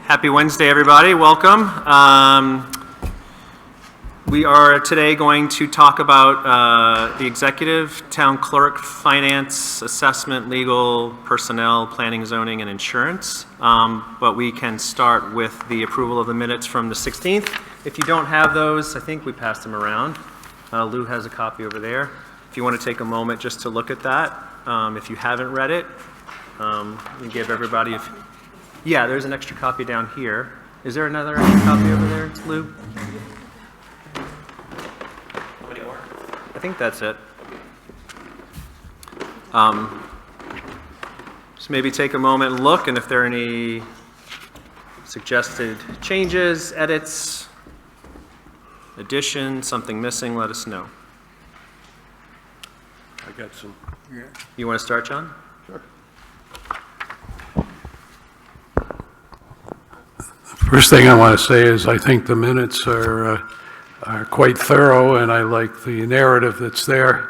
Happy Wednesday, everybody. Welcome. We are today going to talk about the executive, town clerk, finance, assessment, legal, personnel, planning, zoning, and insurance. But we can start with the approval of the minutes from the 16th. If you don't have those, I think we passed them around. Lou has a copy over there. If you want to take a moment just to look at that, if you haven't read it, we give everybody yeah, there's an extra copy down here. Is there another extra copy over there, Lou? I think that's it. Just maybe take a moment and look, and if there are any suggested changes, edits, additions, something missing, let us know. I got some. Yeah. You want to start, John? Sure. First thing I want to say is I think the minutes are quite thorough, and I like the narrative that's there.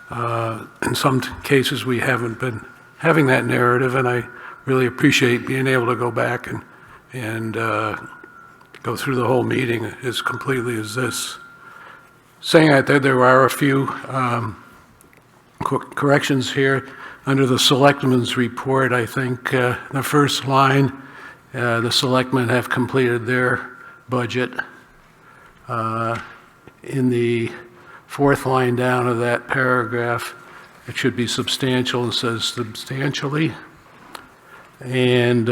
In some cases, we haven't been having that narrative, and I really appreciate being able to go back and go through the whole meeting as completely as this. Saying that, there are a few corrections here. Under the Selectmen's report, I think the first line, the Selectmen have completed their budget. In the fourth line down of that paragraph, it should be substantial and says substantially. And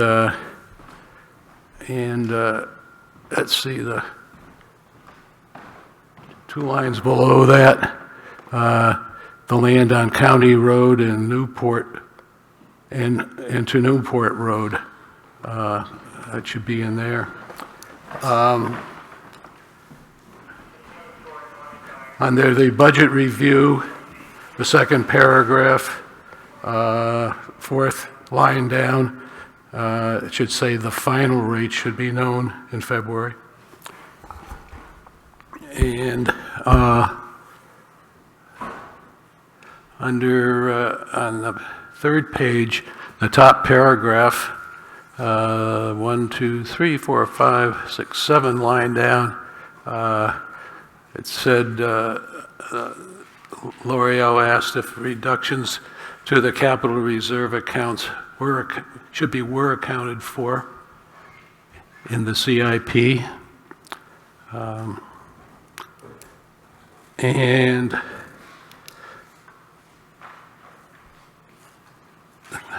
let's see, the two lines below that, the land on County Road and Newport and to Newport Road. That should be in there. Under the budget review, the second paragraph, fourth line down, it should say the final rate should be known in February. And on the third page, the top paragraph, 1, 2, 3, 4, 5, 6, 7 line down, it said, L'Oreal asked if reductions to the capital reserve accounts were accounted for in the CIP. And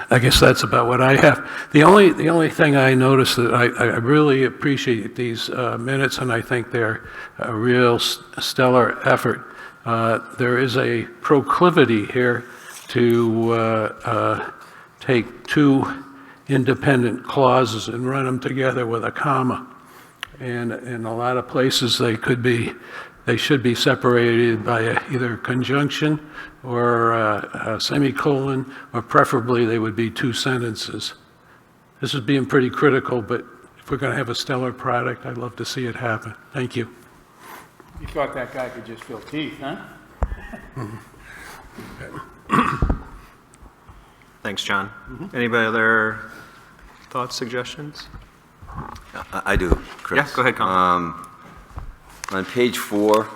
I guess that's about what I have. The only thing I noticed that I really appreciate these minutes, and I think they're a real stellar effort. There is a proclivity here to take two independent clauses and run them together with a comma. And in a lot of places they should be separated by either conjunction or a semicolon, or preferably they would be two sentences. This is being pretty critical, but if we're going to have a stellar product, I'd love to see it happen. Thank you. You thought that guy could just fill teeth, huh? Thanks, John. Anybody other thoughts, suggestions? I do, Chris. Yeah, go ahead, Colin. On page 4,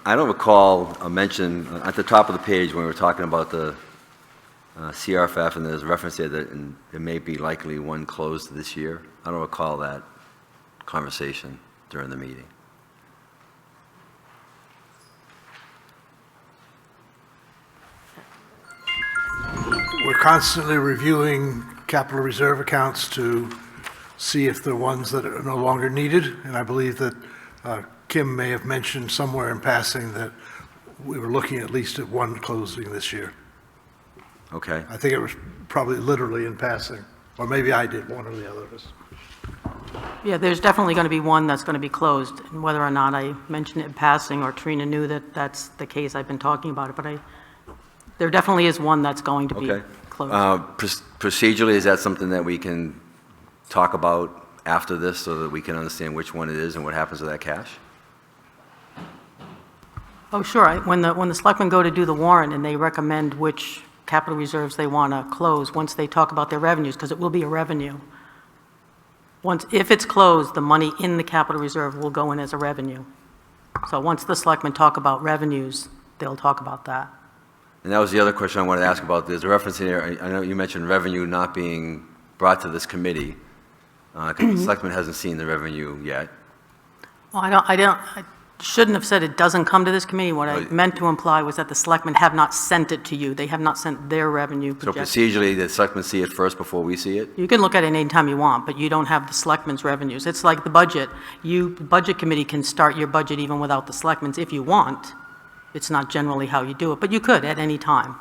I don't recall a mention at the top of the page when we were talking about the CRFF, and there's a reference there that there may be likely one closed this year. I don't recall that conversation during the meeting. We're constantly reviewing capital reserve accounts to see if they're ones that are no longer needed, and I believe that Kim may have mentioned somewhere in passing that we were looking at least at one closing this year. Okay. I think it was probably literally in passing, or maybe I did, one or the other of us. Yeah, there's definitely going to be one that's going to be closed, and whether or not I mentioned it in passing or Trina knew that that's the case, I've been talking about it, but there definitely is one that's going to be closed. Procedurally, is that something that we can talk about after this so that we can understand which one it is and what happens to that cash? Oh, sure. When the selectmen go to do the warrant and they recommend which capital reserves they want to close once they talk about their revenues, because it will be a revenue. If it's closed, the money in the capital reserve will go in as a revenue. So once the selectmen talk about revenues, they'll talk about that. And that was the other question I wanted to ask about. There's a reference in here, I know you mentioned revenue not being brought to this committee, because the selectman hasn't seen the revenue yet. Well, I shouldn't have said it doesn't come to this committee. What I meant to imply was that the selectmen have not sent it to you. They have not sent their revenue So projections. procedurally, the selectmen see it first before we see it? You can look at it anytime you want, but you don't have the selectmen's revenues. It's like the budget. The budget committee can start your budget even without the selectmen's if you want. It's not generally how you do it, but you could at any time.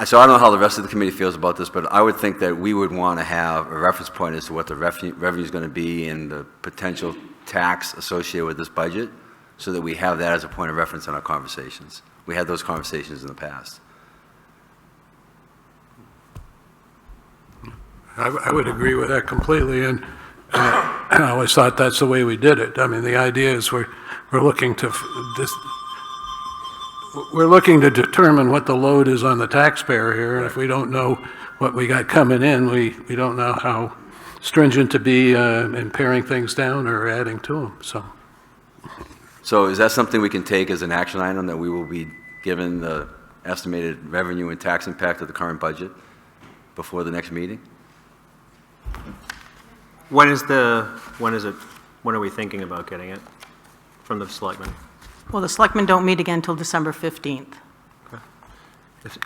So I don't know how the rest of the committee feels about this, but I would think that we would want to have a reference point as to what the revenue is going to be and the potential tax associated with this budget, so that we have that as a point of reference in our conversations. We had those conversations in the past. I would agree with that completely, and I always thought that's the way we did it. I mean, the idea is we're looking to determine what the load is on the taxpayer here, and if we don't know what we got coming in, we don't know how stringent to be in paring things down or adding to them, so. So is that something we can take as an action item, that we will be given the estimated revenue and tax impact of the current budget before the next meeting? When are we thinking about getting it from the selectmen? Well, the selectmen don't meet again until December 15th.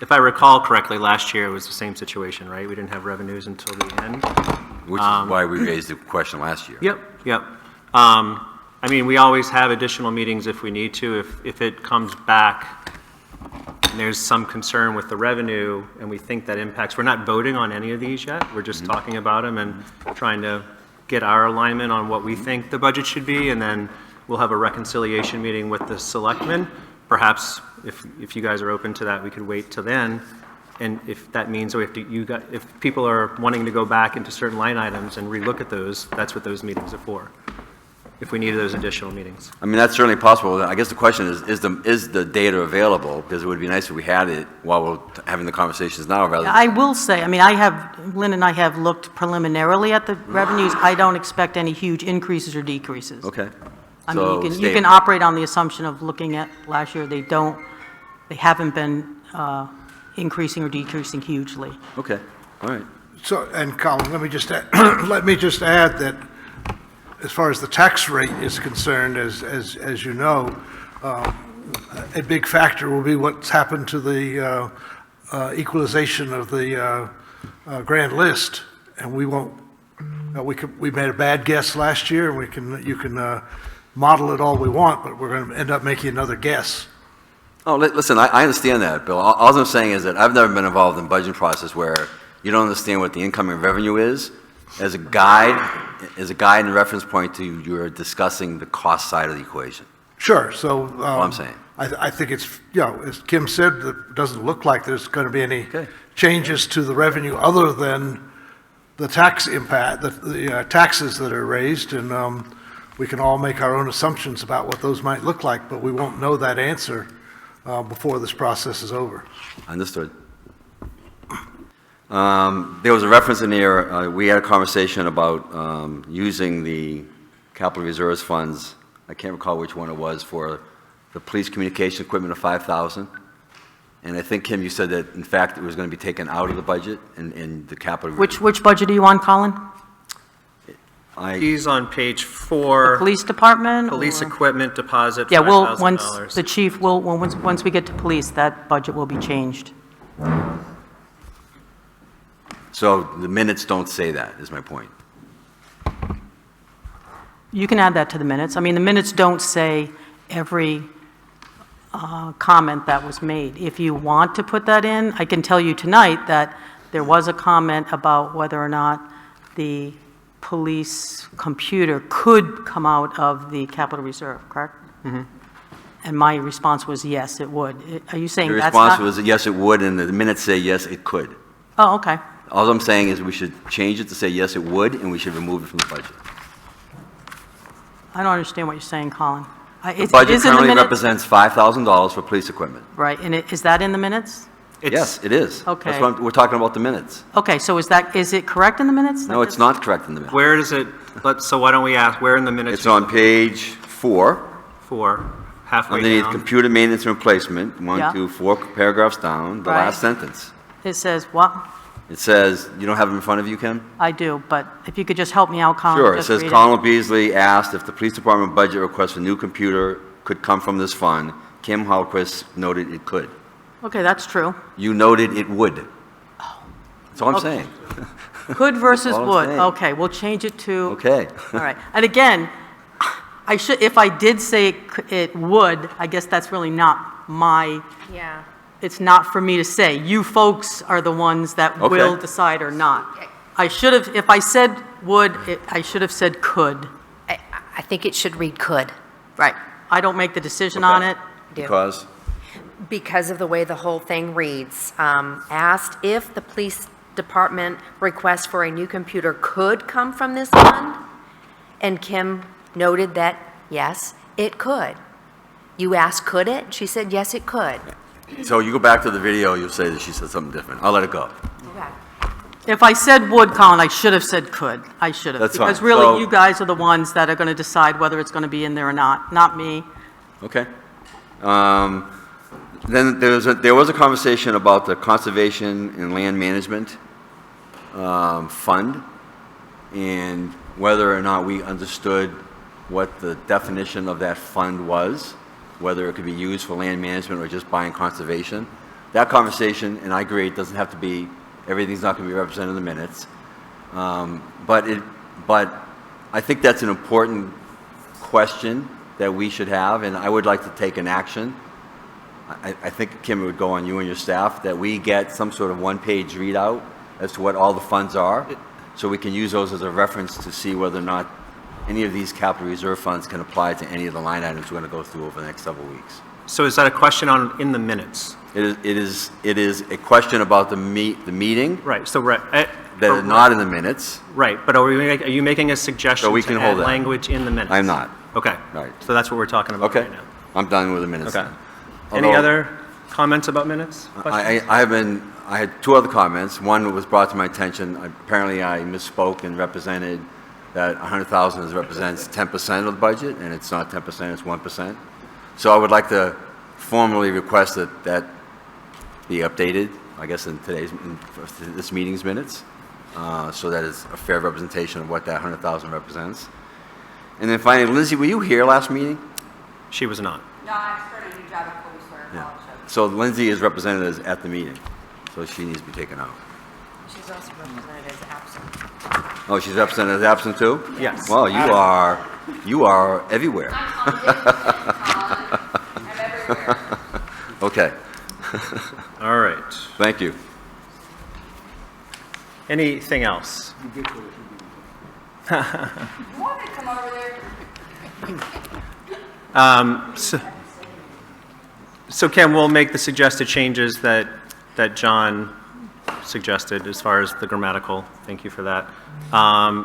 If I recall correctly, last year it was the same situation, right? We didn't have revenues until the end. Which is why we raised the question last year. Yep. I mean, we always have additional meetings if we need to. If it comes back and there's some concern with the revenue and we think that impacts, we're not voting on any of these yet. We're just talking about them and trying to get our alignment on what we think the budget should be, and then we'll have a reconciliation meeting with the selectmen. Perhaps if you guys are open to that, we could wait till then. And if that means if people are wanting to go back into certain line items and relook at those, that's what those meetings are for, if we need those additional meetings. I mean, that's certainly possible. I guess the question is the data available? Because it would be nice if we had it while we're having the conversations now, rather than... I will say, I mean, Lynn and I have looked preliminarily at the revenues. I don't expect any huge increases or decreases. Okay. I So mean, you can operate on the assumption of looking at last year, they haven't been increasing or decreasing hugely. Okay, all right. So, and Colin, let me just add, that as far as the tax rate is concerned, as you know, a big factor will be what's happened to the equalization of the grand list, and we won't. We made a bad guess last year, and you can model it all we want, but we're going to end up making another guess. Oh, listen, I understand that, Bill. All I'm saying is that I've never been involved in budget process where you don't understand what the incoming revenue is. As a guide and reference point to you're discussing the cost side of the equation. Sure, so... all I'm saying. I think it's, as Kim said, it doesn't look like there's going to be any changes to the revenue other than the tax impact, the taxes that are raised, and we can all make our own assumptions about what those might look like, but we won't know that answer before this process is over. Understood. There was a reference in here, we had a conversation about using the capital reserves funds, I can't recall which one it was, for the police communication equipment of $5,000. And I think, Kim, you said that, in fact, it was going to be taken out of the budget and the capital... Which budget are you on, Colin? He's on page 4. Police department? Police or- equipment deposit, Yeah, $5,000. once the chief once we get to police, that budget will be changed. So the minutes don't say that, is my point. You can add that to the minutes. I mean, the minutes don't say every comment that was made. If you want to put that in, I can tell you tonight that there was a comment about whether or not the police computer could come out of the capital reserve, correct? Mm-hmm. And my response was yes, it would. Are you saying Your that's not? response was yes, it would, and the minutes say yes, it could. Oh, okay. All I'm saying is we should change it to say yes, it would, and we should remove it from the budget. I don't understand what you're saying, Colin. The budget currently represents $5,000 for police equipment. Right, and is that in the minutes? Yes, it is. Okay. That's what we're talking about the minutes. Okay, so is it correct in the minutes? No, it's not correct in the minutes. Where does it, so why don't we ask, where in the minutes? It's on page 4, 4, halfway underneath down. computer maintenance and replacement, Yeah. 1, 2, 4 paragraphs down, the Right. last sentence. It says what? It says, you don't have it in front of you, Kim? I do, but if you could just help me out, Colin. Sure, it just says read Colin Beasley asked if the police department budget request for new computer could come from this fund. Kim Halquist noted it could. Okay, that's true. You noted it would. That's all I'm Okay. saying. Could versus all I'm would. saying. Okay, we'll change it to. Okay. All right. And again, if I did say it would, I guess that's really not my, Yeah. it's not for me to say. You folks are the ones that Okay. will decide or not. I should have, if I said would, I should have said could. I think it should read could. Right. I don't make the decision on Okay. it. Do. Because Because of the way the whole thing reads. Asked if the police department request for a new computer could come from this fund, and Kim noted that, yes, it could. You asked, could it? She said, yes, it could. So you go back to the video, you'll say that she said something different. I'll let it go. Okay. If I said would, Colin, I should have said could. I should have. That's fine. Because really, So- you guys are the ones that are going to decide whether it's going to be in there or not me. Okay. Then there was a conversation about the Conservation and Land Management Fund, and whether or not we understood what the definition of that fund was, whether it could be used for land management or just buying conservation. That conversation, and I agree, it doesn't have to be, everything's not going to be represented in the minutes. But I think that's an important question that we should have, and I would like to take an action. I think, Kim, it would go on you and your staff, that we get some sort of one-page readout as to what all the funds are, so we can use those as a reference to see whether or not any of these capital reserve funds can apply to any of the line items we're going to go through over the next several weeks. So is that a question in the minutes? It is a question about the meeting Right, so, that is not in the minutes. right, but are you making a suggestion So we to can add hold that. language in the minutes? I'm not. Okay. Right. So that's what we're talking about Okay, right now. I'm done with the minutes. Okay. then. Any Although- other comments about minutes? Questions? I had 2 other comments. One was brought to my attention. Apparently, I misspoke and represented that 100,000 represents 10% of the budget, and it's not 10%, it's 1%. So I would like to formally request that be updated, I guess, in this meeting's minutes, so that it's a fair representation of what that 100,000 represents. And then finally, Lindsay, were you here last meeting? She was not. No, I started a new job at Police Square Yeah. College. So Lindsay is represented as at the meeting, so she needs to be taken out. She's also represented as absent. Oh, she's represented as absent too? Yes. Well, you are everywhere. I'm everywhere. Okay, All right. thank you. Anything else? You want me to come over there? So Kim, we'll make the suggested changes that John suggested as far as the grammatical. Thank you for that.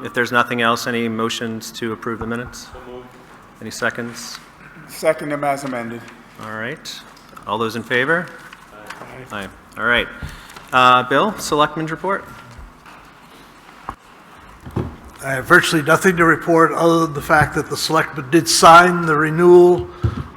If there's nothing else, any motions to approve the minutes? Any seconds? Second them as amended. All right. All those in favor? Aye. All right. Bill, Selectmen's report? I have virtually nothing to report other than the fact that the Selectmen did sign the renewal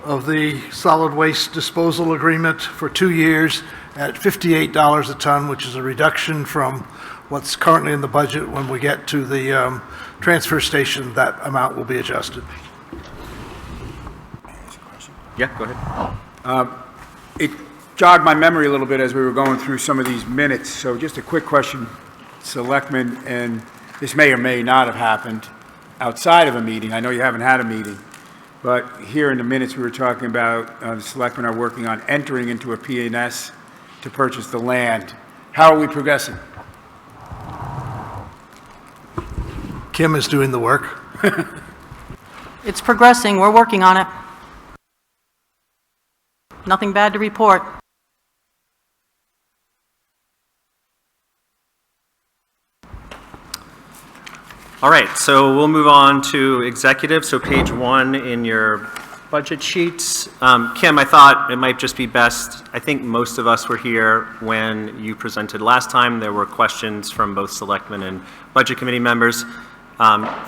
of the solid waste disposal agreement for 2 years at $58 a ton, which is a reduction from what's currently in the budget. When we get to the transfer station, that amount will be adjusted. Yeah, go ahead. It jogged my memory a little bit as we were going through some of these minutes, so just a quick question, Selectmen, and this may or may not have happened outside of a meeting. I know you haven't had a meeting, but here in the minutes, we were talking about the Selectmen are working on entering into a P&S to purchase the land. How are we progressing? Kim is doing the work. It's progressing, we're working on it. Nothing bad to report. All right, so we'll move on to executive. So page 1 in your budget sheets. Kim, I thought it might just be best, I think most of us were here when you presented last time. There were questions from both selectmen and budget committee members.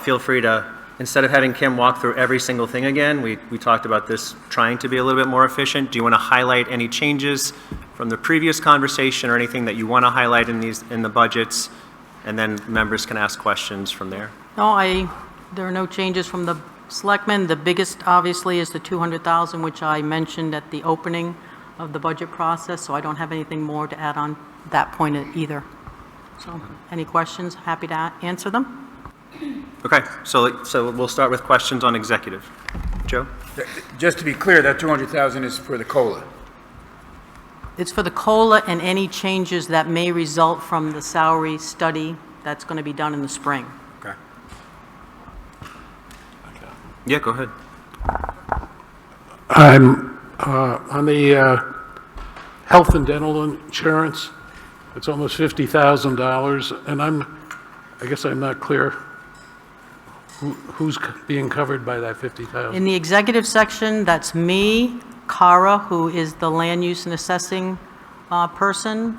Feel free to, instead of having Kim walk through every single thing again, we talked about this trying to be a little bit more efficient. Do you want to highlight any changes from the previous conversation or anything that you want to highlight in the budgets? And then members can ask questions from there. No, there are no changes from the selectmen. The biggest, obviously, is the 200,000, which I mentioned at the opening of the budget process, so I don't have anything more to add on that point either. So, any questions? Happy to answer them. Okay, so we'll start with questions on executive. Joe? Just to be clear, that 200,000 is for the COLA. It's for the COLA and any changes that may result from the salary study that's going to be done in the spring. Okay. Yeah, go ahead. I'm on the health and dental insurance. It's almost $50,000, and I guess I'm not clear who's being covered by that $50,000. In the executive section, that's me, Cara, who is the land use and assessing person,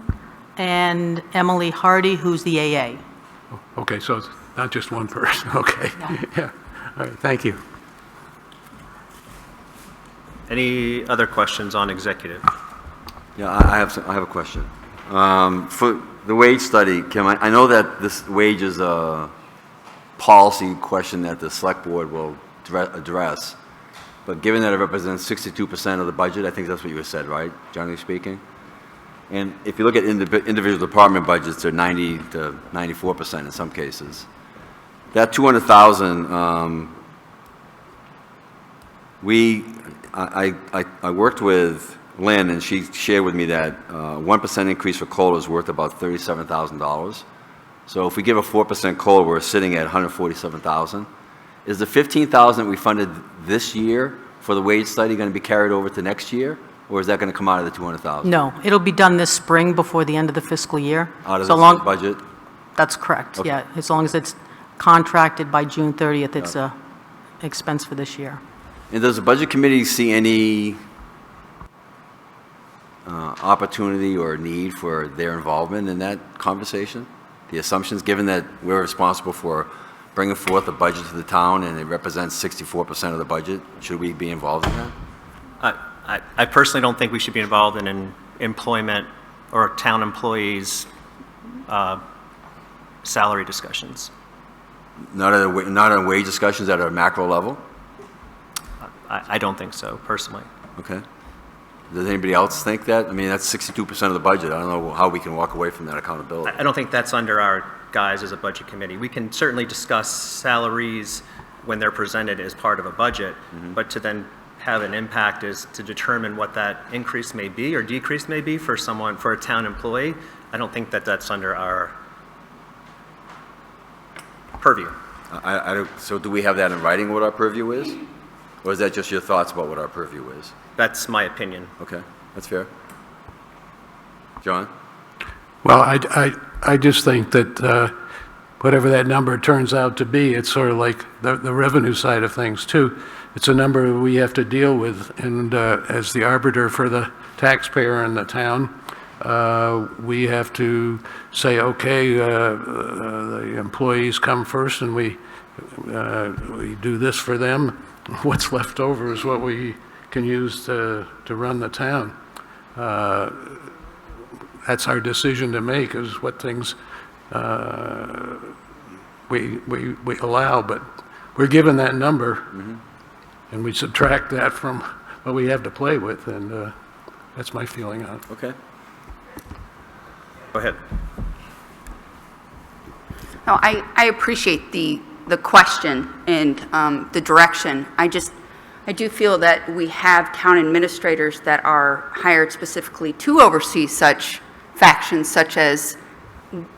and Emily Hardy, who's the AA. Okay, so it's not just one person. Okay. Yeah. All right. Thank you. Any other questions on executive? Yeah, I have a question. For the wage study, Kim, I know that this wage is a policy question that the select board will address, but given that it represents 62% of the budget, I think that's what you said, right, generally speaking? And if you look at individual department budgets, they're 90 to 94% in some cases. That 200,000, I worked with Lynn, and she shared with me that 1% increase for COLA is worth about $37,000. So if we give a 4% COLA, we're sitting at $147,000. Is the $15,000 we funded this year for the wage study going to be carried over to next year, or is that going to come out of the 200,000? No, it'll be done this spring before the end of the fiscal year. Out of So the long- budget? That's correct, Okay. yeah. As long as it's contracted by June 30th, it's a expense for this year. And does the budget committee see any opportunity or need for their involvement in that conversation? The assumptions, given that we're responsible for bringing forth a budget to the town and it represents 64% of the budget, should we be involved in that? I personally don't think we should be involved in an employment or town employees' salary discussions. Not on wage discussions at a macro level? I don't think so, personally. Okay. Does anybody else think that? I mean, that's 62% of the budget. I don't know how we can walk away from that accountability. I don't think that's under our guise as a budget committee. We can certainly discuss salaries when they're presented as part of a budget, but to then have an impact is to determine what that increase may be or decrease may be for someone, for a town employee. I don't think that that's under our purview. So do we have that in writing, what our purview is? Or is that just your thoughts about what our purview is? That's my opinion. Okay, that's fair. John? Well, I just think that whatever that number turns out to be, it's sort of like the revenue side of things, too. It's a number we have to deal with, and as the arbiter for the taxpayer in the town, we have to say, okay, the employees come first, and we do this for them. What's left over is what we can use to run the town. That's our decision to make, is what things we allow, but we're given that number, and we subtract that from what we have to play with, and that's my feeling on it. Okay. Go ahead. No, I appreciate the question and the direction. I do feel that we have town administrators that are hired specifically to oversee such factions, such as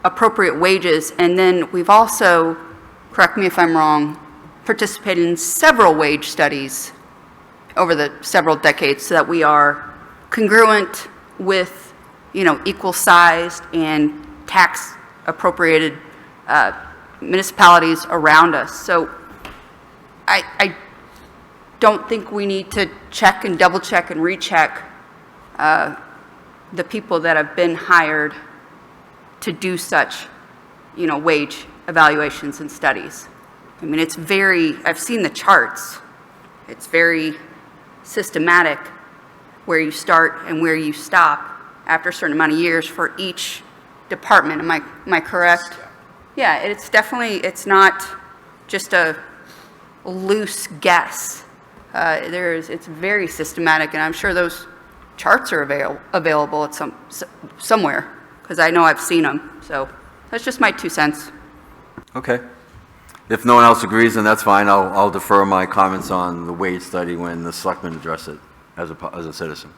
appropriate wages. And then we've also, correct me if I'm wrong, participated in several wage studies over the several decades so that we are congruent with, equal sized and tax appropriated municipalities around us. So I don't think we need to check and double check and recheck the people that have been hired to do such, wage evaluations and studies. I mean, I've seen the charts. It's very systematic where you start and where you stop after a certain amount of years for each department. Am I correct? Yeah, it's not just a loose guess. It's very systematic, and I'm sure those charts are available at somewhere, because I know I've seen them. So that's just my 2 cents. Okay. If no one else agrees, then that's fine. I'll defer my comments on the wage study when the selectmen address it as a citizen.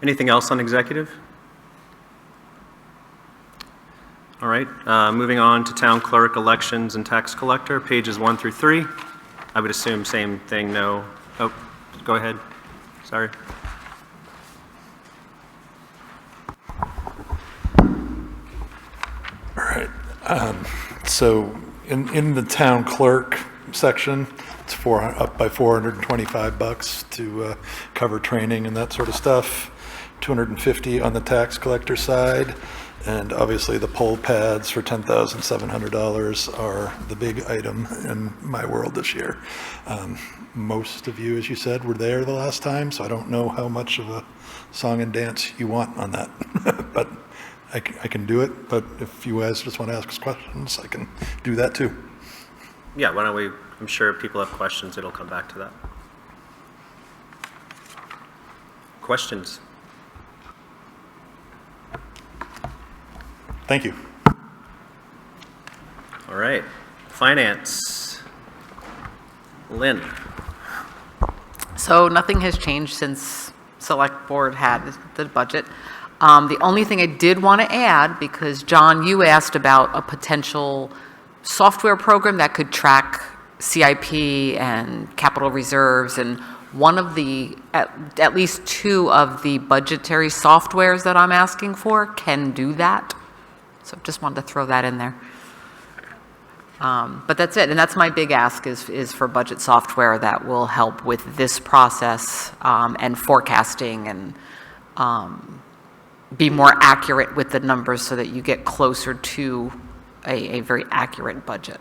Anything else on executive? All right, moving on to town clerk, elections, and tax collector, pages 1 through 3. I would assume same thing, no. Oh, go ahead. Sorry. All right. So in the town clerk section, it's up by $425 to cover training and that sort of stuff. $250 on the tax collector side. And obviously the poll pads for $10,700 are the big item in my world this year. Most of you, as you said, were there the last time, so I don't know how much of a song and dance you want on that. But I can do it, but if you guys just want to ask us questions, I can do that too. Yeah, why don't we, I'm sure if people have questions, it'll come back to that. Questions? Thank you. All right, finance. Lynn. So nothing has changed since Select Board had the budget. The only thing I did want to add, because John, you asked about a potential software program that could track CIP and capital reserves, and one of the, at least 2 of the budgetary softwares that I'm asking for can do that. So just wanted to throw that in there. But that's it, and that's my big ask is for budget software that will help with this process and forecasting and be more accurate with the numbers so that you get closer to a very accurate budget.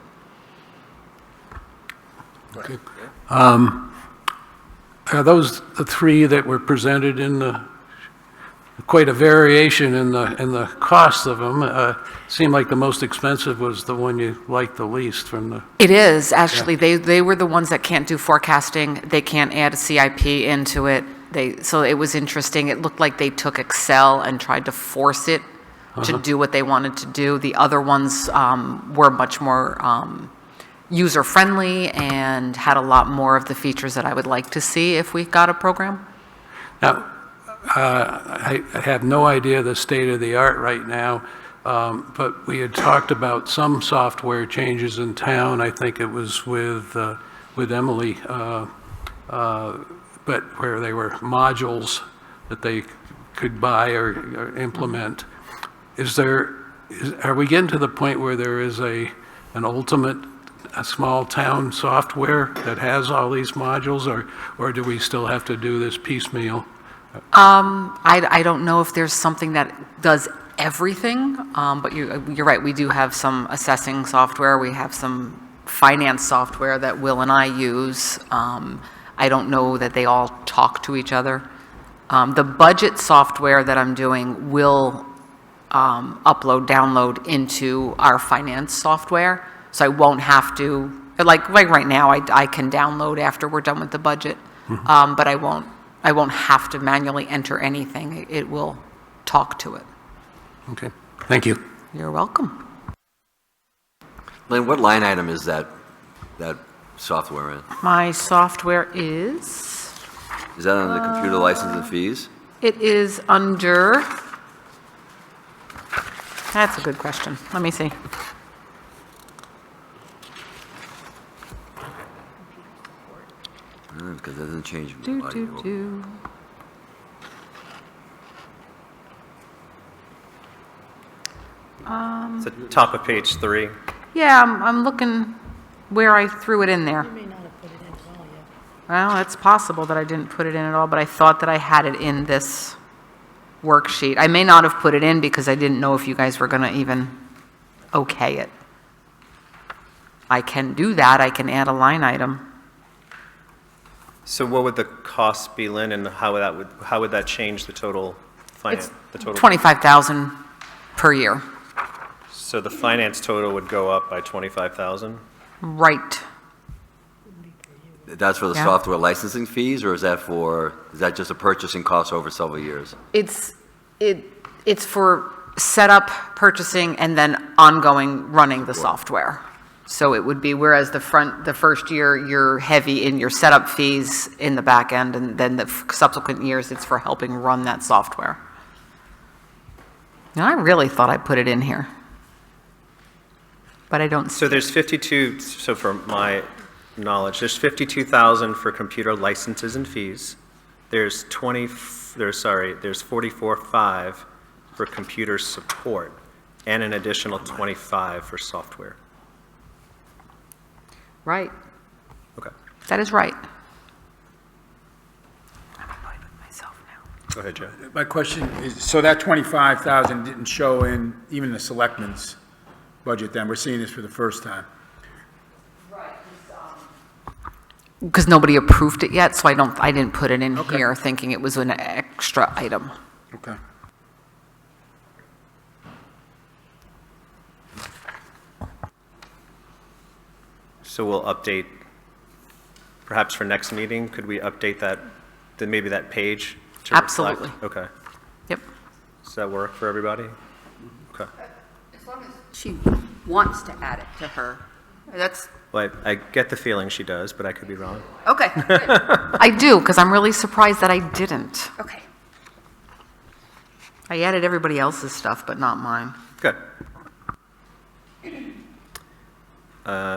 Okay. Are those the 3 that were presented in the, quite a variation in the cost of them? Seemed like the most expensive was the one you liked the least from the... It is, actually. Yeah. They were the ones that can't do forecasting. They can't add a CIP into it. So it was interesting. It looked like they took Excel and tried to force it to do what they wanted to do. The other ones were much more user-friendly and had a lot more of the features that I would like to see if we got a program. Now, I have no idea the state of the art right now, but we had talked about some software changes in town. I think it was with Emily, but where they were modules that they could buy or implement. Are we getting to the point where there is an ultimate small town software that has all these modules, or do we still have to do this piecemeal? I don't know if there's something that does everything, but you're right. We do have some assessing software. We have some finance software that Will and I use. I don't know that they all talk to each other. The budget software that I'm doing will download into our finance software, so I won't have to, like right now, I can download after we're done with the budget, but I won't have to manually enter anything. It will talk to it. Okay, thank you. You're welcome. Lynn, what line item is that software in? My software is... Is that under the computer license and fees? It is under... That's a good question. Let me see. Because it doesn't change. It's at the top of page 3. Yeah, I'm looking. where I threw it in there. You may not have put it in at all yet. Well, it's possible that I didn't put it in at all, but I thought that I had it in this worksheet. I may not have put it in because I didn't know if you guys were going to even okay it. I can do that. I can add a line item. So what would the cost be, Lynn, and how would that change the total finance? It's 25,000 per year. So the finance total would go up by 25,000? Right. That's for the Yeah. software licensing fees, or is that just a purchasing cost over several years? It's for setup, purchasing, and then ongoing running the software. So it would be, whereas the first year, you're heavy in your setup fees in the back end, and then the subsequent years, it's for helping run that software. Now, I really thought I put it in here, but I don't. So there's 52, so for my knowledge, there's 52,000 for computer licenses and fees. There's 44,500 for computer support, and an additional 25 for software. Right. Okay, That is right. I'm annoyed with myself now. go ahead, Joe. My question is, so that 25,000 didn't show in even the selectmen's budget then? We're seeing this for the first time. Because nobody approved it yet, so I didn't put it in Okay. here thinking it was an extra item. Okay. So we'll update, perhaps for next meeting, could we update that, then maybe that page? to reflect? Absolutely. Okay. Yep. Does that work for everybody? Okay. As long as she wants to add it to her, that's, Well, I get the feeling she does, but I could be wrong. okay, good, I do, because I'm really surprised that I didn't. okay. I added everybody else's stuff, but not mine. Good.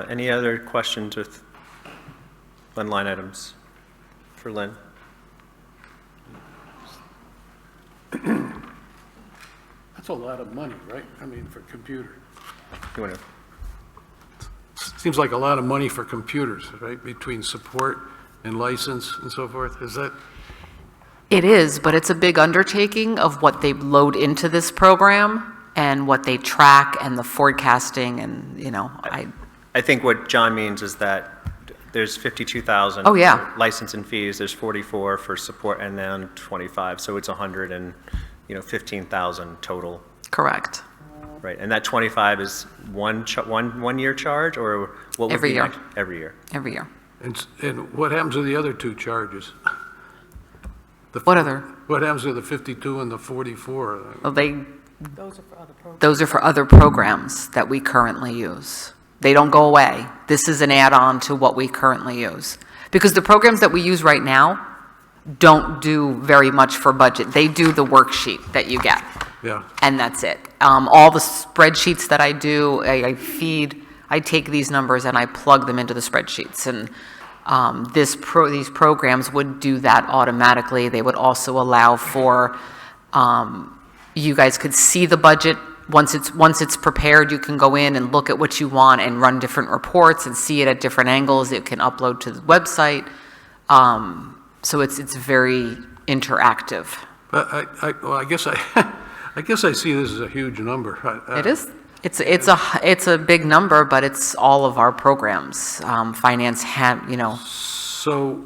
Any other questions with line items for Lynn? That's a lot of money, right? I mean, for computer. You want to? Seems like a lot of money for computers, right? Between support and license and so forth. Is that, It is, but it's a big undertaking of what they load into this program and what they track and the forecasting and, I think what John means is that there's 52,000. Oh, yeah. for license and fees, there's 44 for support, and then 25, so it's 115,000 total, Correct. right? And that 25 is one year charge, or what would Every be year. next? Every year. Every year. and what happens to the other two charges? What other? What happens to the 52 and the 44? Well, those are for other programs that we currently use. They don't go away. This is an add-on to what we currently use. Because the programs that we use right now don't do very much for budget. They do the worksheet that you get. Yeah. And that's it. All the spreadsheets that I do, I take these numbers and I plug them into the spreadsheets. And these programs would do that automatically. They would also allow for, you guys could see the budget. Once it's prepared, you can go in and look at what you want and run different reports and see it at different angles. It can upload to the website. So it's very interactive. But I guess I see this as a huge number. It is. It's a big number, but it's all of our programs. Finance, So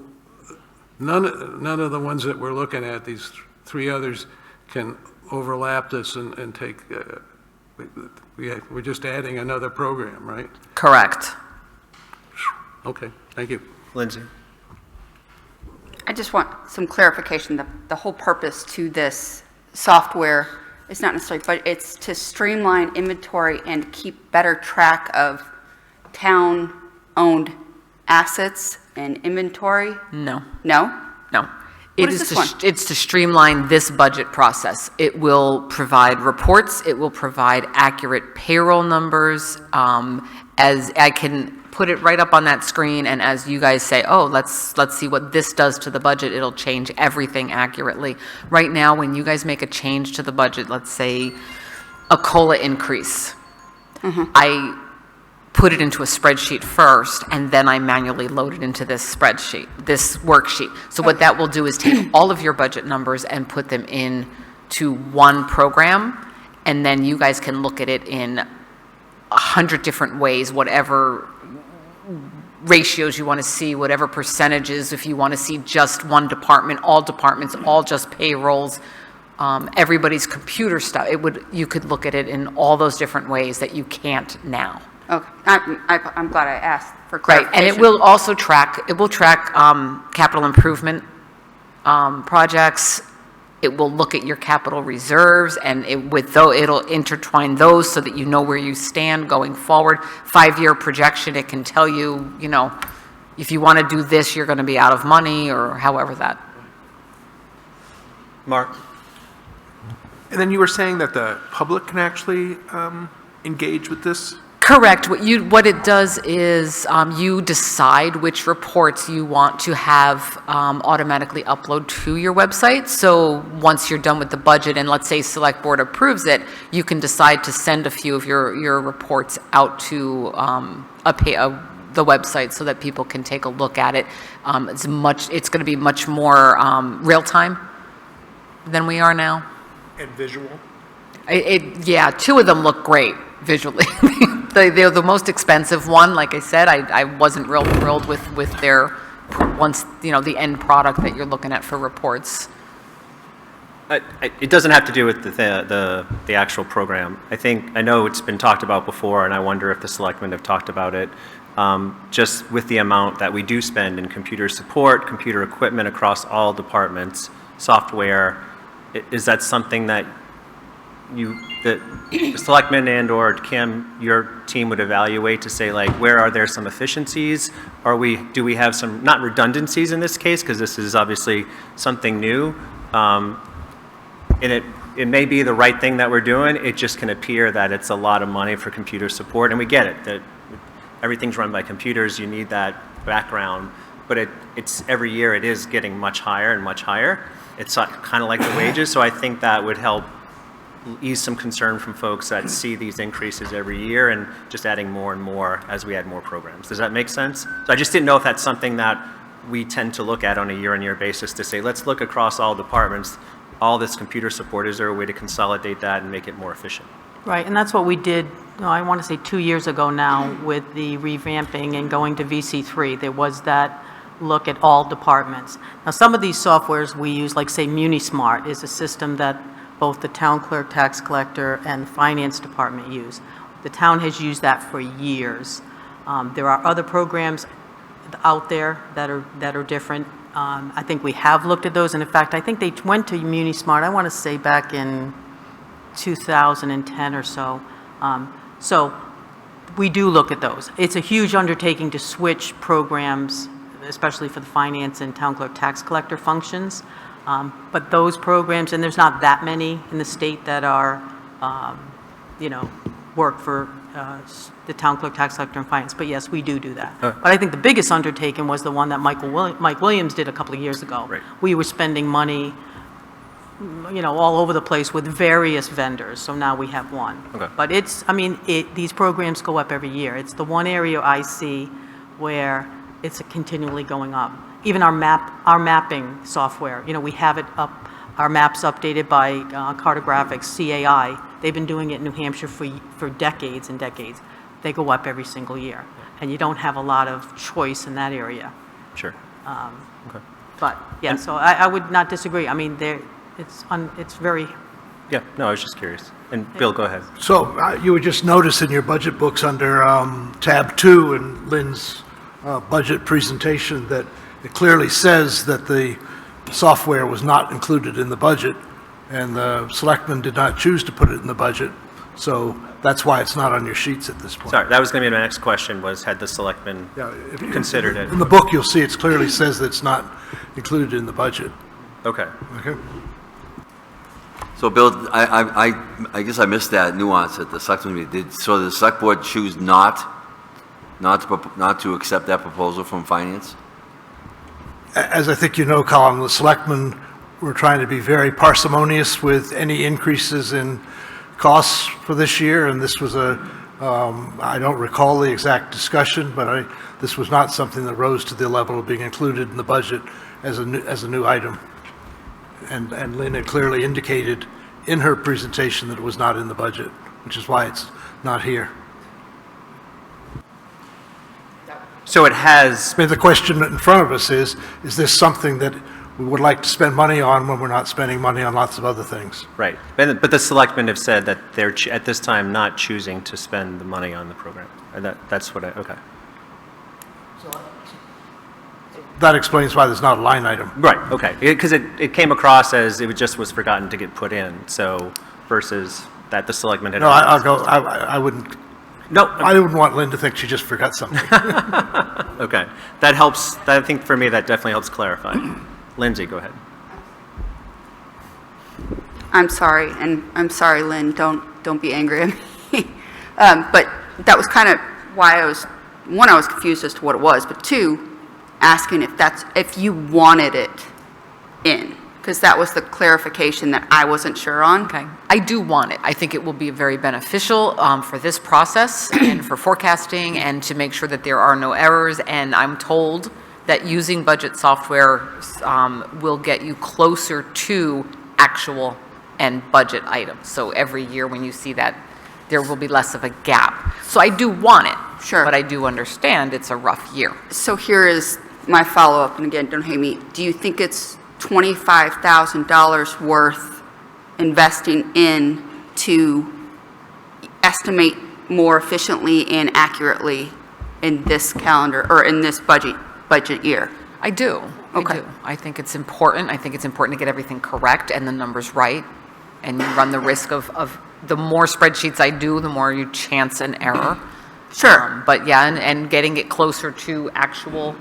none of the ones that we're looking at, these three others, can overlap this and take, we're just adding another program, right? Correct. Okay, thank you. Lindsay? I just want some clarification. The whole purpose to this software is not necessarily, but it's to streamline inventory and keep better track of town-owned assets and inventory? No. No? No. What is this one? It's to streamline this budget process. It will provide reports, it will provide accurate payroll numbers, as I can put it right up on that screen, and as you guys say, oh, let's see what this does to the budget, it'll change everything accurately. Right now, when you guys make a change to the budget, let's say a COLA increase, I put it into a spreadsheet first, and then I manually load it into this spreadsheet, this worksheet. So what that will do is take all of your budget numbers and put them in to one program, and then you guys can look at it in 100 different ways, whatever ratios you want to see, whatever percentages, if you want to see just one department, all just payrolls, everybody's computer stuff. You could look at it in all those different ways that you can't now. Okay, I'm glad I asked for Right, clarification. and it will also track, capital improvement projects. It will look at your capital reserves, and it'll intertwine those so that you know where you stand going forward. 5-year projection, it can tell you, if you want to do this, you're going to be out of money, or however that. Mark? And then you were saying that the public can actually engage with this? Correct. What it does is you decide which reports you want to have automatically upload to your website. So once you're done with the budget, and let's say Select Board approves it, you can decide to send a few of your reports out to the website so that people can take a look at it. It's going to be much more real time than we are now. And visual? Yeah, 2 of them look great visually. They're the most expensive one. Like I said, I wasn't real thrilled with their, the end product that you're looking at for reports. It doesn't have to do with the actual program. I know it's been talked about before, and I wonder if the selectmen have talked about it. Just with the amount that we do spend in computer support, computer equipment across all departments, software, is that something that the selectmen and/or Kim, your team would evaluate to say, like, where are there some efficiencies? Do we have some, not redundancies in this case, because this is obviously something new, and it may be the right thing that we're doing. It just can appear that it's a lot of money for computer support, and we get it, that everything's run by computers, you need that background, but it's every year it is getting much higher and much higher. It's kind of like the wages, so I think that would help ease some concern from folks that see these increases every year and just adding more and more as we add more programs. Does that make sense? So I just didn't know if that's something that we tend to look at on a year-on-year basis to say, let's look across all departments, all this computer support, is there a way to consolidate that and make it more efficient? Right, and that's what we did, I want to say 2 years ago now, with the revamping and going to VC3. There was that look at all departments. Now, some of these softwares we use, like say MuniSmart is a system that both the town clerk, tax collector, and the finance department use. The town has used that for years. There are other programs out there that are different. I think we have looked at those, and in fact, I think they went to MuniSmart, I want to say back in 2010 or so. So we do look at those. It's a huge undertaking to switch programs, especially for the finance and town clerk, tax collector functions. But those programs, and there's not that many in the state that are, work for the town clerk, tax collector, and finance. But yes, we do that. But I think the biggest undertaking was the one that Mike Williams did a couple of years ago. Right. We were spending money, all over the place with various vendors. So now we have one. Okay. But these programs go up every year. It's the one area I see where it's continually going up. Even our mapping software, we have it up, our maps updated by Cartographics, CAI. They've been doing it in New Hampshire for decades and decades. They go up every single year, and you don't have a lot of choice in that area. Sure. Okay. But yeah, so I would not disagree. It's very. Yeah, no, I was just curious. And Bill, go ahead. So you would just notice in your budget books under tab 2 in Lynn's budget presentation that it clearly says that the software was not included in the budget, and the selectmen did not choose to put it in the budget. So that's why it's not on your sheets at this point. Sorry, that was going to be my next question, was had the selectmen considered it? In the book, you'll see it clearly says that it's not included in the budget. Okay. Okay. So, Bill, I guess I missed that nuance that the selectmen did. So the select board choose not to accept that proposal from finance? As I think you know, Colin, the selectmen were trying to be very parsimonious with any increases in costs for this year, and this was a I don't recall the exact discussion, but this was not something that rose to the level of being included in the budget as a new item. And Lynn had clearly indicated in her presentation that it was not in the budget, which is why it's not here. So it has, I mean, the question in front of us is this something that we would like to spend money on when we're not spending money on lots of other things? right, but the selectmen have said that they're, at this time, not choosing to spend the money on the program. And that's what okay. That explains why there's not a line item. Right, okay, because it came across as it just was forgotten to get put in, so, versus that the selectmen had. No, I wouldn't, No, I wouldn't want Lynn to think she just forgot something. okay, that helps, I think for me, that definitely helps clarify. Lindsay, go ahead. I'm sorry, and I'm sorry, Lynn, don't be angry at me. But that was kind of why I was confused as to what it was, but two, asking if you wanted it in, because that was the clarification that I wasn't sure on. Okay, I do want it. I think it will be very beneficial for this process and for forecasting and to make sure that there are no errors. And I'm told that using budget software will get you closer to actual and budget items. So every year when you see that, there will be less of a gap. So I do want it. Sure. But I do understand it's a rough year. So here is my follow-up, and again, don't hate me. Do you think it's $25,000 worth investing in to estimate more efficiently and accurately in this calendar, or in this budget year? I do. Okay. I do. I think it's important. I think it's important to get everything correct and the numbers right. And you run the risk of the more spreadsheets I do, the more you chance an error. Sure. But yeah, and getting it closer to actual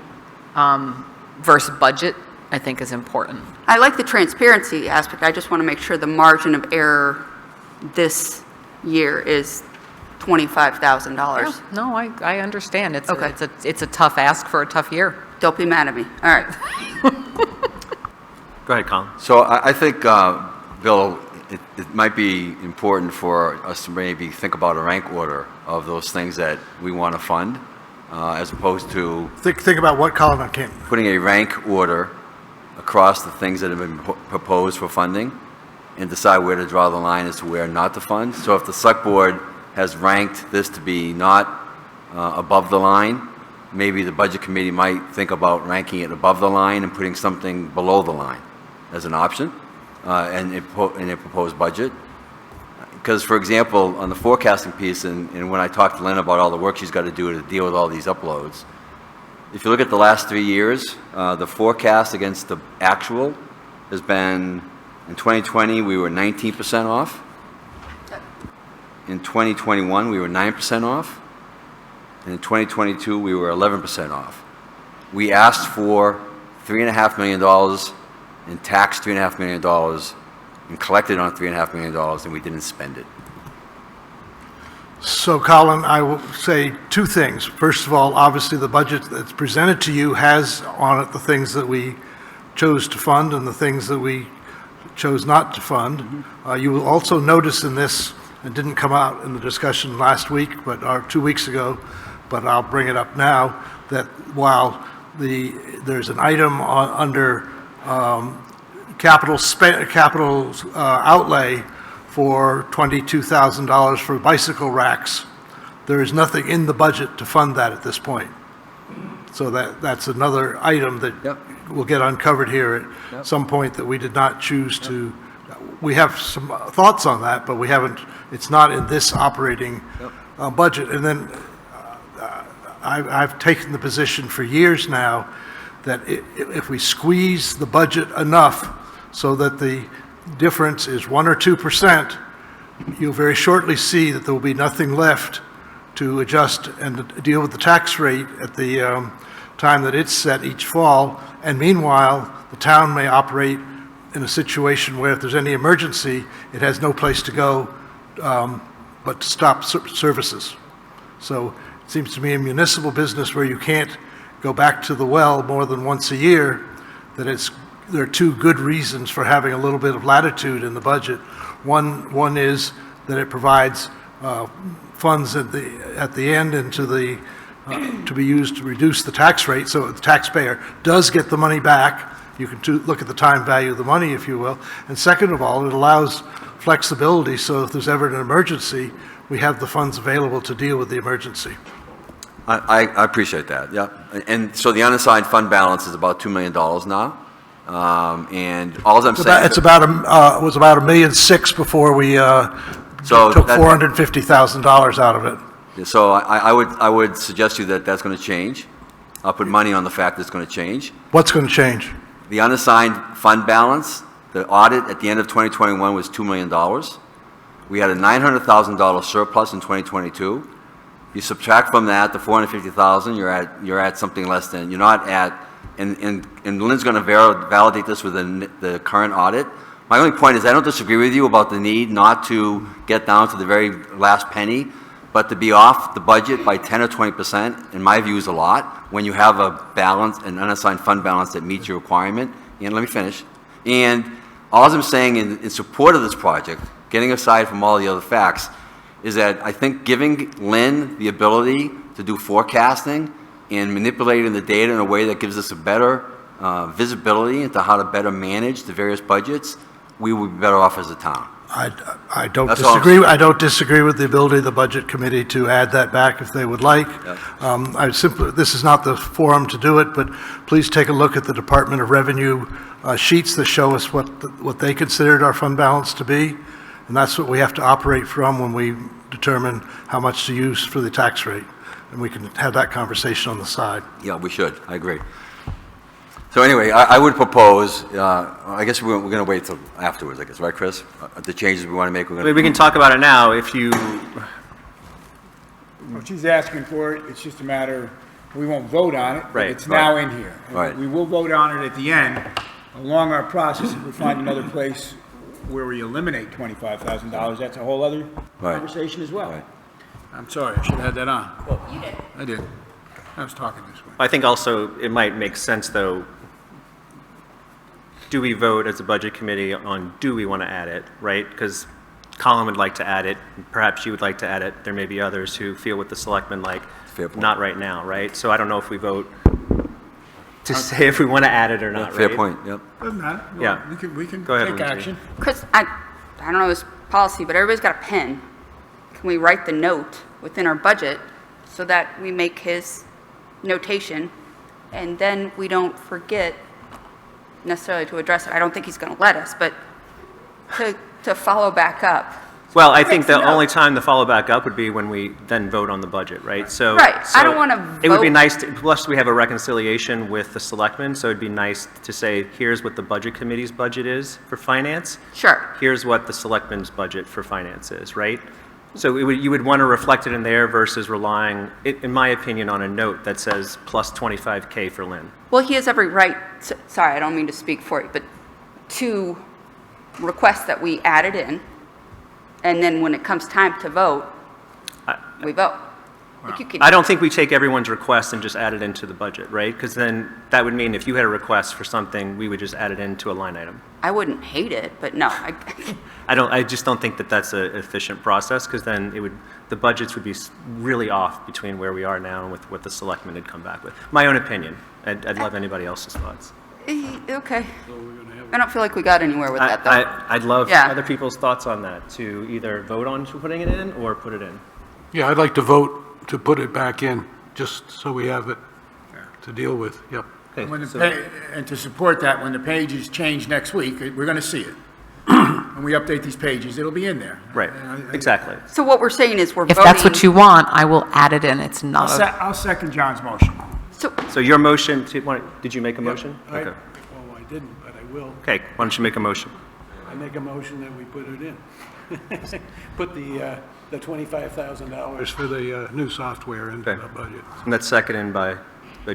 versus budget, I think is important. I like the transparency aspect. I just want to make sure the margin of error this year is $25,000. No, I understand. It's Okay. it's a tough ask for a tough year. Don't be mad at me. All right. Go ahead, Colin. So I think, Bill, it might be important for us to maybe think about a rank order of those things that we want to fund, as opposed to Think about what, Colin, I can't. putting a rank order across the things that have been proposed for funding and decide where to draw the line as to where not to fund. So if the select board has ranked this to be not above the line, maybe the budget committee might think about ranking it above the line and putting something below the line as an option in a proposed budget. Because, for example, on the forecasting piece, and when I talked to Lynn about all the work she's got to do to deal with all these uploads, if you look at the last 3 years, the forecast against the actual has been, in 2020, we were 19% off. In 2021, we were 9% off. And in 2022, we were 11% off. We asked for $3.5 million and taxed $3.5 million and collected on $3.5 million, and we didn't spend it. So, Colin, I will say two things. First of all, obviously, the budget that's presented to you has on it the things that we chose to fund and the things that we chose not to fund. You will also notice in this, it didn't come out in the discussion last week, or 2 weeks ago, but I'll bring it up now, that while there's an item under capital outlay for $22,000 for bicycle racks, there is nothing in the budget to fund that at this point. So that's another item that will get uncovered here at some point that we did not choose to. We have some thoughts on that, but we haven't. It's not in this operating budget. And then I've taken the position for years now that if we squeeze the budget enough so that the difference is 1 or 2%, you'll very shortly see that there will be nothing left to adjust and deal with the tax rate at the time that it's set each fall. And meanwhile, the town may operate in a situation where if there's any emergency, it has no place to go but to stop services. So it seems to me in municipal business where you can't go back to the well more than once a year, that there are two good reasons for having a little bit of latitude in the budget. One is that it provides funds at the end into the, to be used to reduce the tax rate, so the taxpayer does get the money back. You can look at the time value of the money, if you will. And second of all, it allows flexibility, so if there's ever an emergency, we have the funds available to deal with the emergency. I appreciate that, yeah. And so the unassigned fund balance is about $2 million now. And all I'm saying... It's about, it was about $1.6 million before we took $450,000 out of it. So I would suggest to you that that's going to change. I'll put money on the fact that it's going to change. What's going to change? The unassigned fund balance, the audit at the end of 2021 was $2 million. We had a $900,000 surplus in 2022. You subtract from that the $450,000, you're at something less than, you're not at, and Lynn's going to validate this with the current audit. My only point is I don't disagree with you about the need not to get down to the very last penny, but to be off the budget by 10 or 20%, in my view, is a lot when you have a balance, an unassigned fund balance that meets your requirement. And let me finish. And all I'm saying in support of this project, getting aside from all the other facts, is that I think giving Lynn the ability to do forecasting and manipulating the data in a way that gives us a better visibility into how to better manage the various budgets, we would be better off as a town. I don't disagree. I don't disagree with the ability of the Budget Committee to add that back if they would like. Yep. This is not the forum to do it, but please take a look at the Department of Revenue sheets that show us what they considered our fund balance to be, and that's what we have to operate from when we determine how much to use for the tax rate, and we can have that conversation on the side. Yeah, we should. I agree. So anyway, I would propose, I guess we're going to wait till afterwards, I guess, right, Chris? The changes we want to make, We can talk about it now if you... Well, she's asking for it, it's just a matter, we won't vote on it, but Right, it's now in here. Right. We will vote on it at the end. Along our process, if we find another place where we eliminate $25,000, that's a whole other Right. conversation as well. Right. I'm sorry, I should have had that on. Well, you did. I did. I was talking this way. I think also it might make sense, though, do we vote as a budget committee on do we want to add it, right? Because Colin would like to add it, perhaps you would like to add it. There may be others who feel what the selectmen like, not right now, right? So I don't know if we vote to say if we want to add it or not, right? Fair point, yep. Doesn't matter. Yeah. We can Go ahead, take Lindsay. action. Chris, I don't know this policy, but everybody's got a pen. Can we write the note within our budget so that we make his notation, and then we don't forget necessarily to address it? I don't think he's going to let us, but to follow back up. Well, I think the only time the follow back up would be when we then vote on the budget, right? So, Right. so I don't want to it would be vote- nice, plus we have a reconciliation with the selectmen, so it'd be nice to say, here's what the budget committee's budget is for finance. Sure. Here's what the selectmen's budget for finance is, right? So you would want to reflect it in there versus relying, in my opinion, on a note that says plus 25K for Lynn. Well, he has every right, sorry, I don't mean to speak for you, but to request that we add it in, and then when it comes time to vote, we vote. Like you could- I don't think we take everyone's request and just add it into the budget, right? Because then that would mean if you had a request for something, we would just add it into a line item. I wouldn't hate it, but no. I just don't think that that's an efficient process, because then the budgets would be really off between where we are now and with what the selectmen had come back with. My own opinion. I'd love anybody else's thoughts. Okay. I don't feel like we got anywhere with that, though. I'd love Yeah. other people's thoughts on that, to either vote on putting it in or put it in. Yeah, I'd like to vote to put it back in, just so we have it to deal with, yep. Okay, When so- and to support that, when the pages change next week, we're going to see it. When we update these pages, it'll be in there. Right, exactly. So what we're saying is we're If voting. that's what you want, I will add it in. It's not a... I'll second John's motion. So your motion, did you make a motion? Okay. Oh, I didn't, but I will. Okay, why don't you make a motion? I make a motion that we put it in. Put the $25,000 for the new software into Okay. the budget. And that's seconded by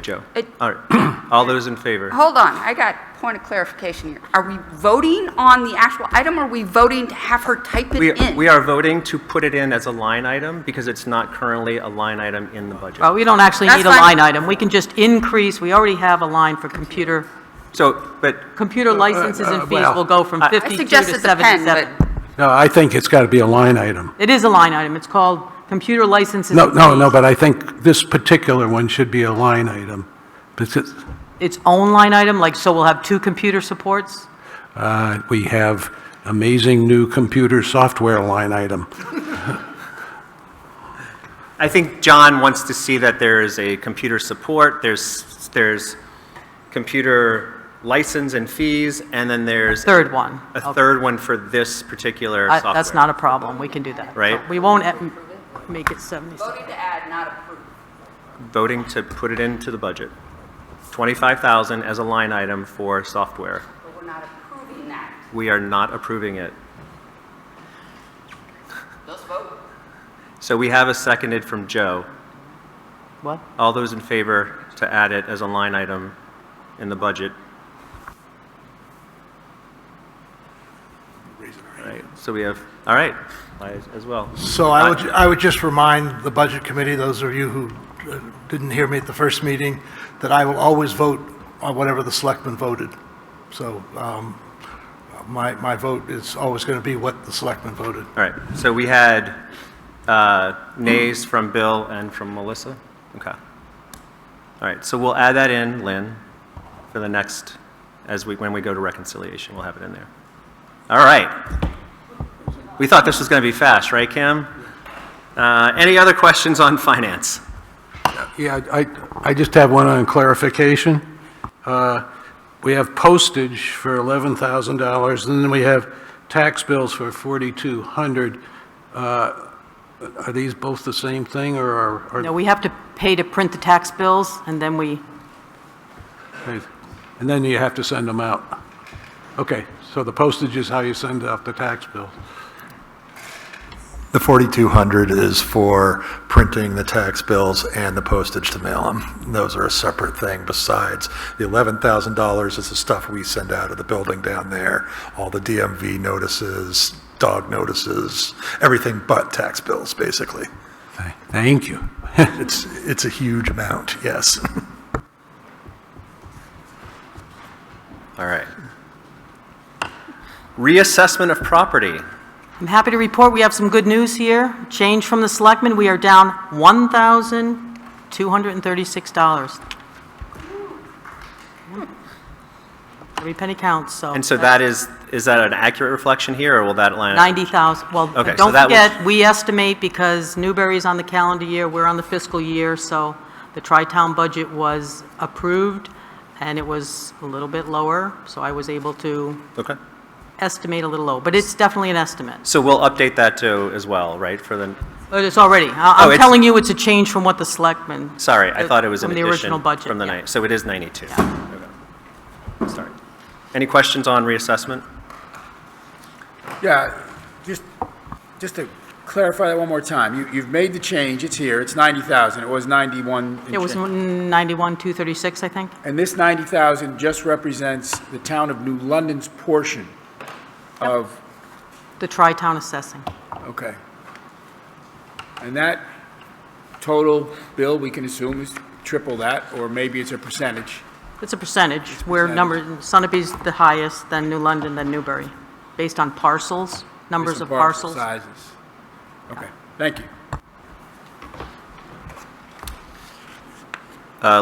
Joe. It- All right, all those in favor? Hold on, I got point of clarification here. Are we voting on the actual item, or are we voting to have her type it in? We are voting to put it in as a line item because it's not currently a line item in the budget. Well, we don't actually That's need a fine. line item. We can just increase, we already have a line for computer So, but licenses and fees well, will go from I 52 to suggested the pen, 77. No, I think it's got to be a line item. It is a line item. It's called computer licenses. No, but I think this particular one should be a line item. Because Its own line item, like, so we'll have 2 computer supports? we have amazing new computer software line item. I think John wants to see that there is a computer support, there's computer license and fees, and then there's Third one. a third one for this particular software. That's not a problem. We can do that. Right. We won't make it 76. Voting to add, not approve. Voting to put it into the budget. 25,000 as a line item for software. But we're not approving that. We are not approving it. Let's vote. So we have a seconded from Joe. What? All those in favor to add it as a line item in the budget? All right, so we have, all right, I as well. So I would just remind the Budget Committee, those of you who didn't hear me at the first meeting, that I will always vote on whatever the selectmen voted. So my vote is always going to be what the selectmen voted. All right, so we had nays from Bill and from Melissa? Okay. All right, so we'll add that in, Lynn, for the next, when we go to reconciliation, we'll have it in there. All right. We thought this was going to be fast, right, Kim? Any other questions on finance? Yeah, I just have one on clarification. We have postage for $11,000, and then we have tax bills for $4,200. Are these both the same thing, or are... No, we have to pay to print the tax bills, and then we, And then you have to send them out. Okay, so the postage is how you send out the tax bills. The 4,200 is for printing the tax bills and the postage to mail them. Those are a separate thing besides. The $11,000 is the stuff we send out of the building down there, all the DMV notices, dog notices, everything but tax bills, basically. Thank you. It's a huge amount, yes. All right. Reassessment of property. I'm happy to report we have some good news here. Change from the selectmen, we are down $1,236. Every penny counts, so. And so that is that an accurate reflection here, or will that line? 90,000, well, Okay, so don't that was- forget, we estimate, because Newbury's on the calendar year, we're on the fiscal year, so the tri-town budget was approved, and it was a little bit lower, so I was able to Okay. estimate a little low, but it's definitely an estimate. So we'll update that too as well, right, for the, But it's already, Oh, I'm it's- telling you, it's a change from what the selectmen. sorry, I thought it was an From the addition original budget, from the yeah. night, so it is 92. Okay. Sorry. Any questions on reassessment? Yeah, just to clarify that one more time, you've made the change, it's here, it's 90,000, it was 91. and It was change. 91,236, I think. And this 90,000 just represents the town of New London's portion of, The tri-town assessing. okay. And that total bill, we can assume, is triple that, or maybe it's a percentage. It's a percentage. We're Sunapee's the highest, then New London, then Newbury, based on parcels, numbers of Different parcel parcels. sizes. Okay, thank you.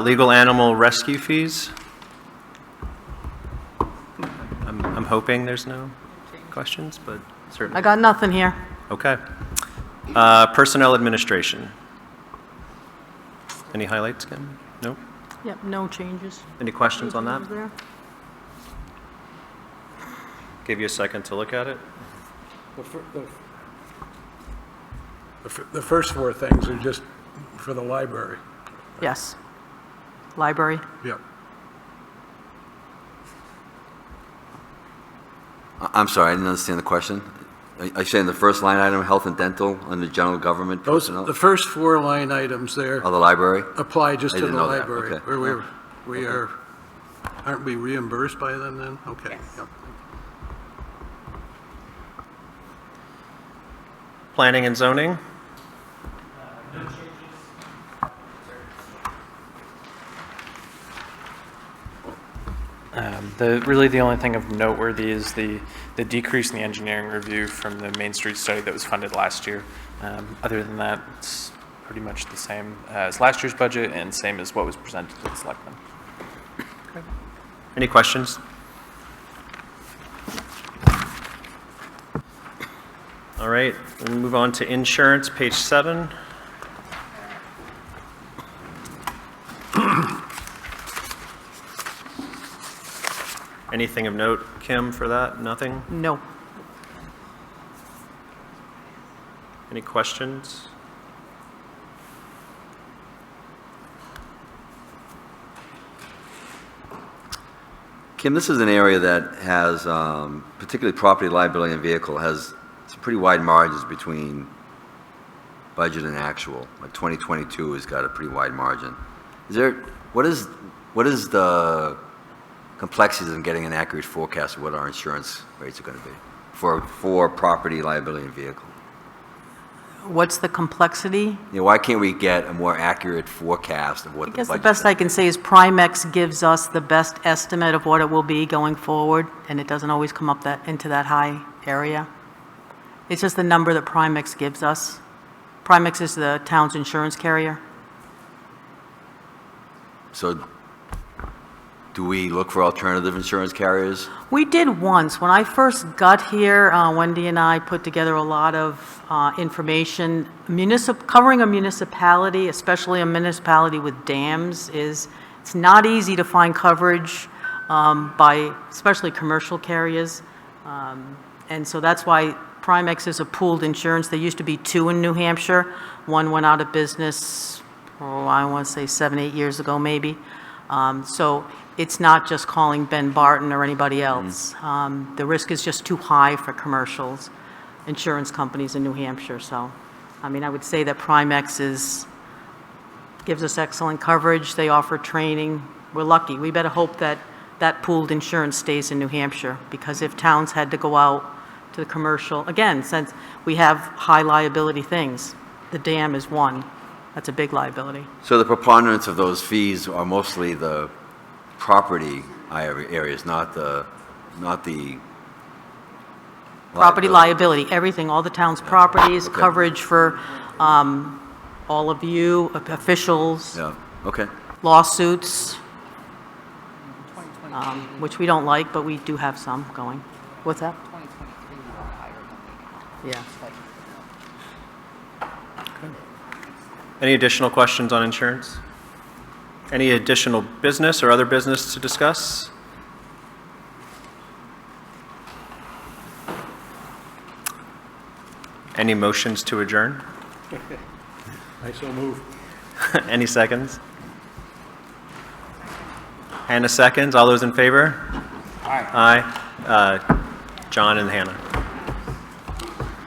Legal animal rescue fees? I'm hoping there's no questions, but certainly. I got nothing here. Okay. Personnel administration. Any highlights, Kim? No? Yep, no changes. Any questions on that? Changes there? Give you a second to look at it. The first four things are just for the library. Yes. Library. Yep. I'm sorry, I didn't understand the question. Are you saying the first line item, health and dental, under general government Those, personnel? the first four line items there Oh, the library? apply just I to the didn't know that. library. Okay. We are, aren't we reimbursed by them then? Okay. Yes. Yep. Planning and zoning? Really the only thing of noteworthy is the decrease in the engineering review from the Main Street study that was funded last year. Other than that, it's pretty much the same as last year's budget and same as what was presented to the Selectmen. Any questions? All right, we'll move on to insurance, page 7. Anything of note, Kim, for that? Nothing? No. Any questions? Kim, this is an area that has, particularly property liability and vehicle, has some pretty wide margins between budget and actual. Like 2022 has got a pretty wide margin. What is the complexities in getting an accurate forecast of what our insurance rates are going to be for property liability and vehicle? What's the complexity? Why can't we get a more accurate forecast of what the I guess budget the best I can say is Primex gives us the best estimate of what it will be going forward, and it doesn't always come up into that high area. It's just the number that Primex gives us. Primex is the town's insurance carrier. So do we look for alternative insurance carriers? We did once. When I first got here, Wendy and I put together a lot of information. Covering a municipality, especially a municipality with dams, it's not easy to find coverage by especially commercial carriers. And so that's why Primex is a pooled insurance. There used to be 2 in New Hampshire. One went out of business, I want to say 7, 8 years ago maybe. So it's not just calling Ben Barton or anybody else. The risk is just too high for commercials, insurance companies in New Hampshire. So, I mean, I would say that Primex gives us excellent coverage. They offer training. We're lucky. We better hope that that pooled insurance stays in New Hampshire, because if towns had to go out to the commercial, again, since we have high liability things, the dam is one. That's a big liability. So the preponderance of those fees are mostly the property areas, not the Property liability, everything, all the town's properties, Okay. coverage for all of you, officials, Yeah, okay. lawsuits, which we don't like, but we do have some going. What's that? 2023 we were higher than Yeah. Any additional questions on insurance? Any additional business or other business to discuss? Any motions to adjourn? I so move. Any seconds? Hannah seconds. All those in favor? Aye. Aye. John and Hannah.